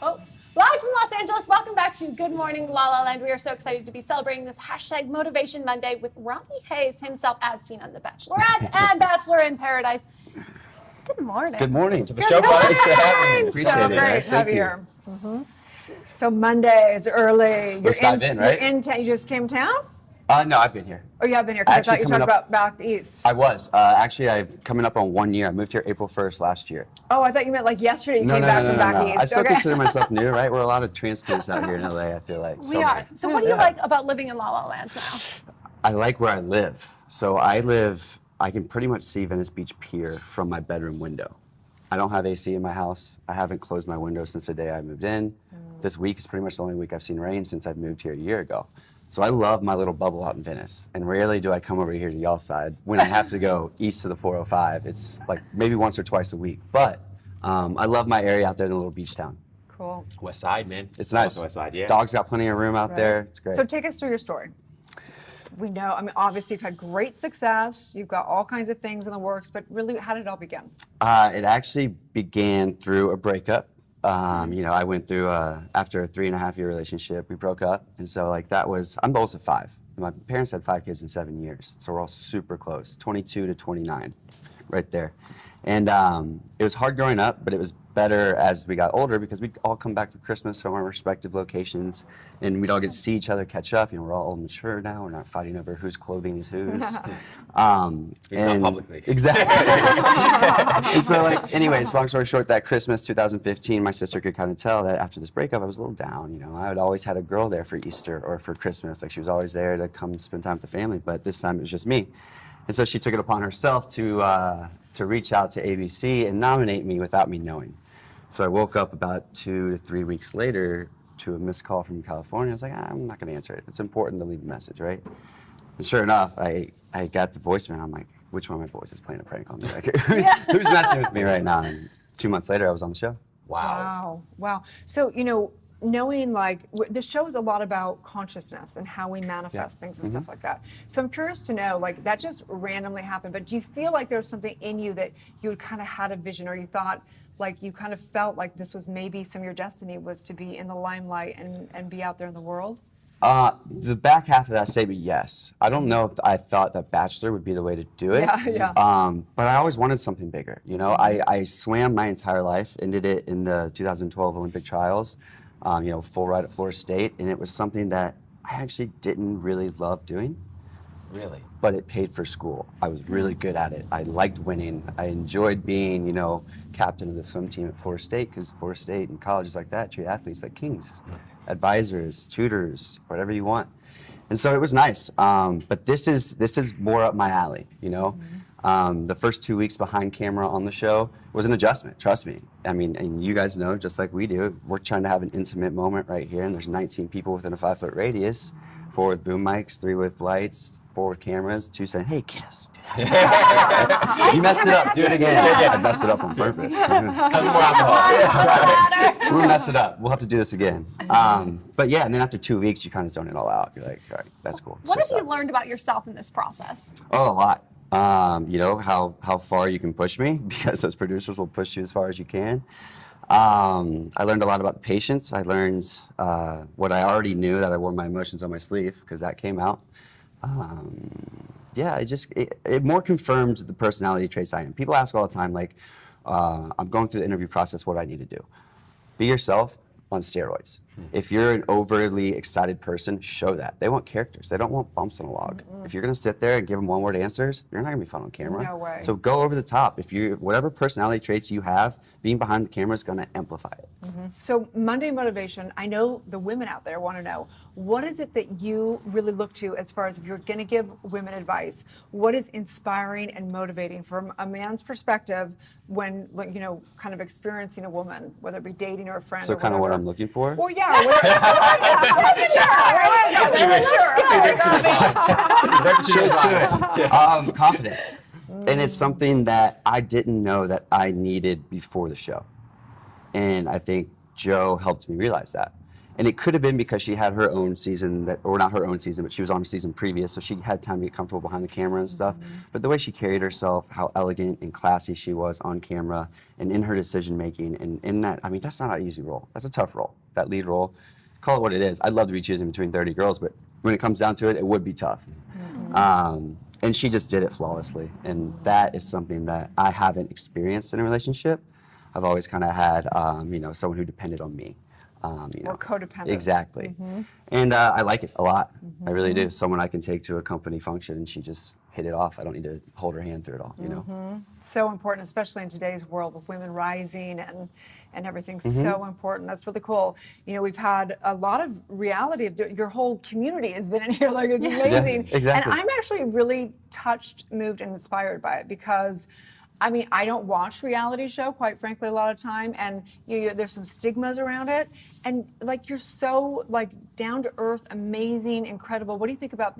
Oh, live from Los Angeles, welcome back to Good Morning LaLa Land. We are so excited to be celebrating this hashtag Motivation Monday with Robby Hayes himself as seen on The Bachelorette and Bachelor in Paradise. Good morning. Good morning to the show, buddy. Thanks for having me. Appreciate so it. Great Guys. to have Thank you you. here. So Monday is early. Let's dive in, right? You're in town. You just came to town? No, I've been here. Oh, you have been here. 'Cause I thought you talked about back east. I was. Actually, I've coming up on 1 year. I moved here April 1st last year. Oh, I thought you meant like yesterday you came back from back east. I still Okay. consider myself new, right? We're a lot of transplants out here in LA, I feel like. We are. So what do you like about living in LaLa Land now? I like where I live. So I can pretty much see Venice Beach Pier from my bedroom window. I don't have AC in my house. I haven't closed my window since the day I moved in. This week is pretty much the only week I've seen rain since I've moved here a year ago. So I love my little bubble out in Venice. And rarely do I come over here to y'all's side. When I have to go east to the 405, it's like maybe once or twice a week. But I love my area out there in the little beach town. Cool. West Side, man. It's nice. West Side, yeah. Dogs got plenty of room out there. It's great. So take us through your story. We know, I mean, obviously you've had great success. You've got all kinds of things in the works, but really, how did it all begin? It actually began through a breakup. I went through, after a 3.5-year relationship, we broke up. And so I'm the oldest of 5. My parents had 5 kids in 7 years. So we're all super close, 22 to 29, right there. And it was hard growing up, but it was better as we got older because we'd all come back for Christmas from our respective locations and we'd all get to see each other, catch up. We're all old and mature now. We're not fighting over whose clothing is whose. It's not publicly. Exactly. And so anyways, long story short, that Christmas 2015, my sister could kind of tell that after this breakup, I was a little down. I had always had a girl there for Easter or for Christmas. She was always there to come spend time with the family, but this time it was just me. And so she took it upon herself to reach out to ABC and nominate me without me knowing. So I woke up about 2 to 3 weeks later to a missed call from California. I was like, I'm not going to answer it. If it's important to leave a message, right? And sure enough, I got the voicemail. I'm like, which one of my boys is playing a prank on me? Who's messing with me right now? And 2 months later, I was on the show. Wow. So, knowing the show is a lot about consciousness and how we manifest things and stuff like that. So I'm curious to know, that just randomly happened, but do you feel like there's something in you that you had kind of had a vision or you thought, you kind of felt like this was maybe some of your destiny was to be in the limelight and be out there in the world? The back half of that statement, yes. I don't know if I thought that Bachelor would be the way to do it. Yeah. But I always wanted something bigger. I swam my entire life, ended it in the 2012 Olympic trials, full ride at Florida State, and it was something that I actually didn't really love doing. Really? But it paid for school. I was really good at it. I liked winning. I enjoyed being, captain of the swim team at Florida State because Florida State and colleges like that treat athletes like kings, advisors, tutors, whatever you want. And so it was nice. But this is more up my alley, The first 2 weeks behind camera on the show was an adjustment, trust me. I mean, and you guys know, just like we do, we're trying to have an intimate moment right here, and there's 19 people within a 5-foot radius. 4 with boom mics, 3 with lights, 4 with cameras, 2 saying, hey, kiss. You messed it up, do it again. I messed it up on purpose. We'll mess it up. We'll have to do this again. But yeah, and then after 2 weeks, you kind of zone it all out. You're like, all right, that's cool. What have you learned about yourself in this process? Oh, a lot. How far you can push me, because those producers will push you as far as you can. I learned a lot about the patience. I learned what I already knew, that I wore my emotions on my sleeve, because that came out. It more confirmed the personality traits I am. People ask all the time, I'm going through the interview process, what do I need to do? Be yourself on steroids. If you're an overly excited person, show that. They want characters. They don't want bumps on a log. If you're going to sit there and give them one-word answers, you're not going to be fun on camera. No way. So go over the top. Whatever personality traits you have, being behind the camera is going to amplify it. So Monday Motivation, I know the women out there want to know, what is it that you really look to as far as if you're going to give women advice? What is inspiring and motivating from a man's perspective when, kind of experiencing a woman, whether it be dating or a friend So or kind of whatever? what I'm looking for? Well, yeah. Confidence. And it's something that I didn't know that I needed before the show. And I think Joe helped me realize that. And it could have been because she had her own season or not her own season, but she was on a season previous, so she had time to get comfortable behind the camera and stuff. But the way she carried herself, how elegant and classy she was on camera and in her decision making, and in that, I mean, that's not an easy role. That's a tough role, that lead role. Call it what it is. I'd love to be choosing between 30 girls, but when it comes down to it, it would be tough. And she just did it flawlessly. And that is something that I haven't experienced in a relationship. I've always kind of had, someone who depended on me. Or codependent. Exactly. And I like it a lot. I really do. Someone I can take to a company function and she just hit it off. I don't need to hold her hand through it all, you know? So important, especially in today's world with women rising and everything's so important. That's really cool. You know, we've had a lot of reality of your whole community has been in here. Like, it's amazing. Yeah, exactly. And I'm actually really touched, moved, and inspired by it because I mean, I don't watch reality show, quite frankly, a lot of time, and there's some stigmas around it. And like, you're so like down to earth, amazing, incredible. What do you think about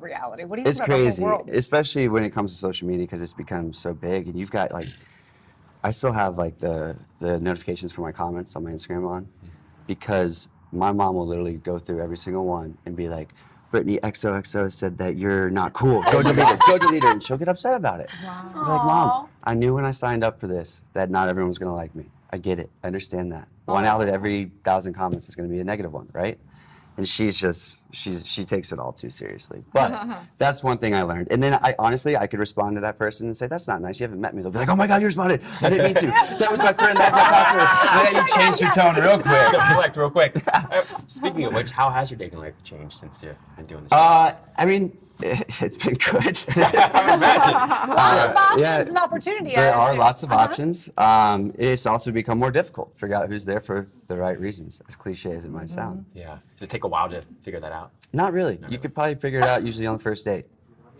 reality? What do you It's think crazy, about the whole world? especially when it comes to social media because it's become so big. And you've got like, I still have like the notifications for my comments on my Instagram on, because my mom will literally go through every single one and be like, Brittany XOXO said that you're not cool. Go delete it. Go delete it. And she'll get upset about it. Wow. I'm like, Mom, I knew when I signed up for this that not everyone was going to like me. I get it. I understand that. One out of every 1,000 comments is going to be a negative one, right? And she takes it all too seriously. But that's one thing I learned. And then I could respond to that person and say, that's not nice. You haven't met me. They'll be like, oh my God, you responded. I didn't mean to. That was my friend. That's my password. Yeah, you changed your tone real quick. Deflect real quick. Speaking of which, how has your dating life changed since you've been doing this show? I mean, it's been good. Lots of options and opportunity. There I are assume. lots of options. It's also become more difficult to figure out who's there for the right reasons, as cliche as it might sound. Yeah. Does it take a while to figure that out? Not really. You could probably figure it out usually on the first date.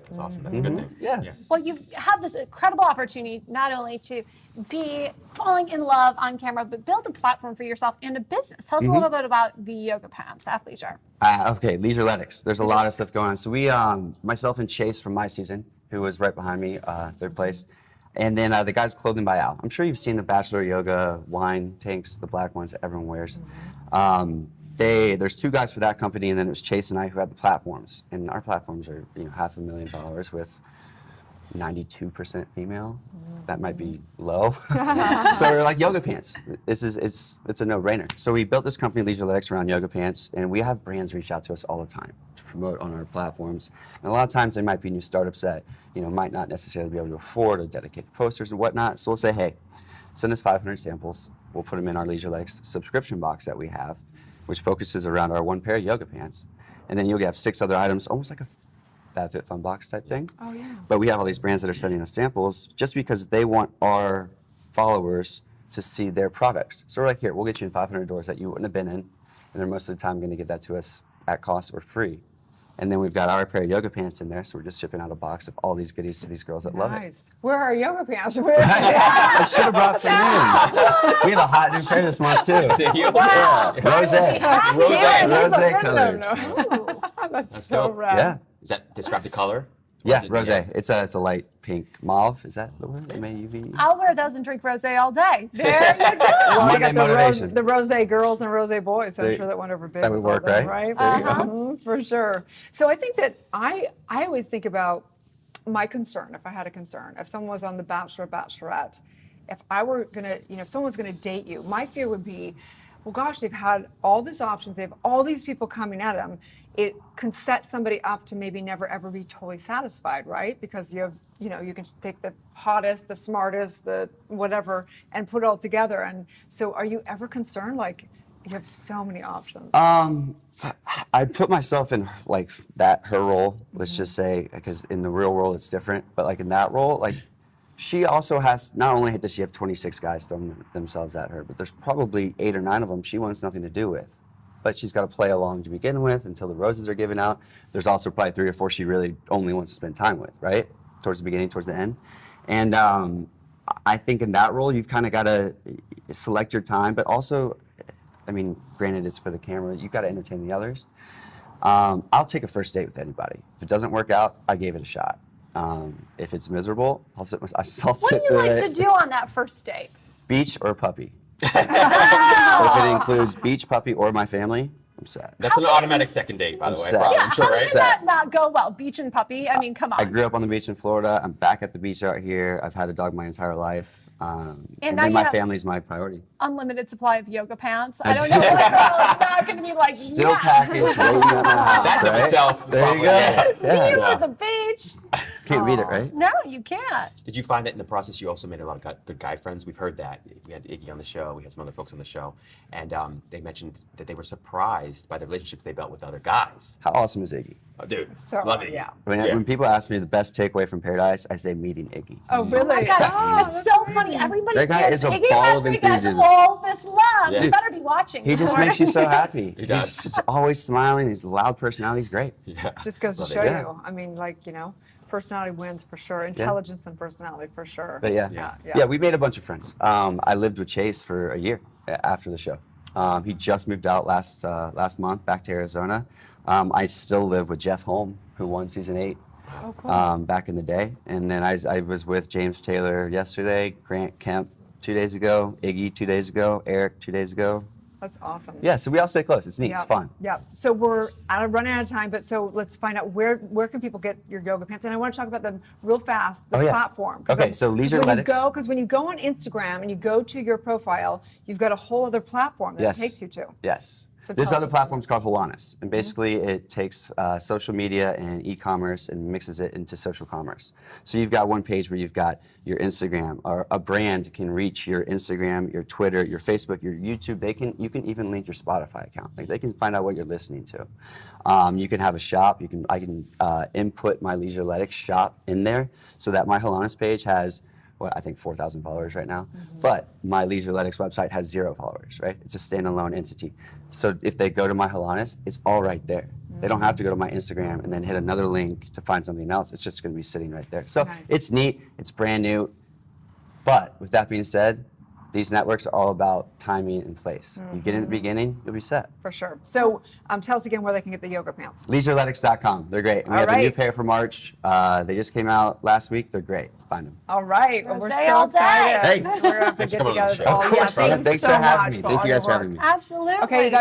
That's awesome. That's a good thing. Yeah. Well, you've had this incredible opportunity not only to be falling in love on camera, but build a platform for yourself and a business. Tell us a little bit about the yoga pants, athleisure. Okay, Leisureletics. There's a lot of stuff going on. So we, myself and Chase from my season, who was right behind me, third place, and then the guys Clothing by Al. I'm sure you've seen the Bachelor yoga wine tanks, the black ones that everyone wears. There's two guys for that company, and then it was Chase and I who had the platforms. And our platforms are 500,000 followers with 92% female. That might be low. So we're like, yoga pants. It's a no-brainer. So we built this company, Leisureletics, around yoga pants, and we have brands reach out to us all the time to promote on our platforms. And a lot of times there might be new startups that might not necessarily be able to afford or dedicated posters and whatnot. So we'll say, hey, send us 500 samples. We'll put them in our Leisureletics subscription box that we have, which focuses around our one pair of yoga pants. And then you'll get 6 other items, almost like a FabFitFun box type thing. Oh, yeah. But we have all these brands that are sending us samples just because they want our followers to see their products. So we're like, here, we'll get you in 500 doors that you wouldn't have been in, and they're most of the time going to get that to us at cost or free. And then we've got our pair of yoga pants in there, so we're just shipping out a box of all these goodies to these girls that love it. Nice. Where are our yoga pants? I should have brought some in. We have a hot new pair this month too. Wow. Rose. Rose color. That's so dope. rad. Yeah. Does that describe the color? Yeah, Or rose. is it- It's a light pink mauve. Is that the word? M-A-U-V-E? I'll wear those and drink rosé all day. There you go. Well, I Monday got motivation. the rose girls and rose boys, so I'm There- sure that went over big. that would with all work, them, right? Right? There you go. For sure. So I think that I always think about my concern, if I had a concern, if someone was on The Bachelor, Bachelorette, if I were gonna, if someone's gonna date you, my fear would be, well, gosh, they've had all these options, they have all these people coming at them. It can set somebody up to maybe never ever be totally satisfied, right? Because you have, you can take the hottest, the smartest, the whatever, and put it all together. And so are you ever concerned, like, you have so many options? I put myself in like her role, let's just say, because in the real world it's different, but like in that role, like she also has, not only does she have 26 guys throwing themselves at her, but there's probably 8 or 9 of them she wants nothing to do with. But she's got to play along to begin with until the roses are given out. There's also probably 3 or 4 she really only wants to spend time with, right? Towards the beginning, towards the end. And I think in that role, you've kind of got to select your time, but also, I mean, granted it's for the camera, you've got to entertain the others. I'll take a first date with anybody. If it doesn't work out, I gave it a shot. If it's miserable, I'll sit What do through you like it. to do on that first date? Beach or puppy? Oh, If it includes beach puppy or my family, I'm set. That's an automatic second date, by the way. set. Probably, Yeah, I'm sure, how right? did that not go well? Beach and puppy? I mean, come on. I grew up on the beach in Florida. I'm back at the beach out here. I've had a dog my entire life. And now then you my have- family's my priority. Unlimited supply of yoga pants. I don't know what girl is not going to be like, Still yes. packaged waiting at my house, That in right? itself. is There probably- you go. Yeah. You Yeah. at the beach. Can't beat it, right? No, you can't. Did you find that in the process you also made a lot of good guy friends? We've heard that. We had Iggy on the show. We had some other folks on the show. And they mentioned that they were surprised by the relationships they built with other guys. How awesome is Iggy? Oh, dude, So, love Iggy. yeah. When people ask me the best takeaway from Paradise, I say meeting Iggy. Oh, really? Oh my God, it's so funny. Everybody That guy gives is a Iggy ball of Pepper gets enthusiasm. all this love. Yeah. You better be watching. He just makes you so happy. He does. He's just always smiling. He's a loud personality. He's great. Yeah. Just goes to Love it. show Yeah. you. I mean, like, personality wins for sure. Intelligence and personality for sure. But yeah. Yeah. We made a bunch of friends. I lived with Chase for a year after the show. He just moved out last month back to Arizona. I still live with Jeff Holm, who won season 8 Oh, cool. back in the day. And then I was with James Taylor yesterday, Grant Kemp 2 days ago, Iggy 2 days ago, Eric 2 days ago. That's awesome. Yeah, so we all stay close. It's neat. It's fun. Yeah. So we're running out of time, but so let's find out where can people get your yoga pants? And I want to talk about them real fast. The Oh, yeah. platform. 'Cause Okay, so Leisureletics. Because when you go on Instagram and you go to your profile, you've got a whole other platform that Yes. it takes you to. Yes. So This tell other us. platform is called Holanis, and basically it takes social media and e-commerce and mixes it into social commerce. So you've got one page where you've got your Instagram, or a brand can reach your Instagram, your Twitter, your Facebook, your YouTube. You can even link your Spotify account. Like they can find out what you're listening to. You can have a shop. I can input my Leisureletics shop in there, so that my Holanis page has, I think 4,000 followers right now. But my Leisureletics website has 0 followers, right? It's a standalone entity. So if they go to my Holanis, it's all right there. They don't have to go to my Instagram and then hit another link to find something else. It's just going to be sitting right there. So Nice. it's neat. It's brand new. But with that being said, these networks are all about timing and place. You get in the beginning, you'll be set. For sure. So tell us again where they can get the yoga pants. Leisureletics.com. They're great. And we All have a new right. pair for March. They just came out last week. They're great. Find them. All right. Well, Gonna we're stay so all day. excited. Hey. We're going to have to Thanks for get coming on the together. show. Oh, Of course, yeah, Robin. Thanks so for having much me. for Thank all you guys your for having work. me. Absolutely. Okay, you guys.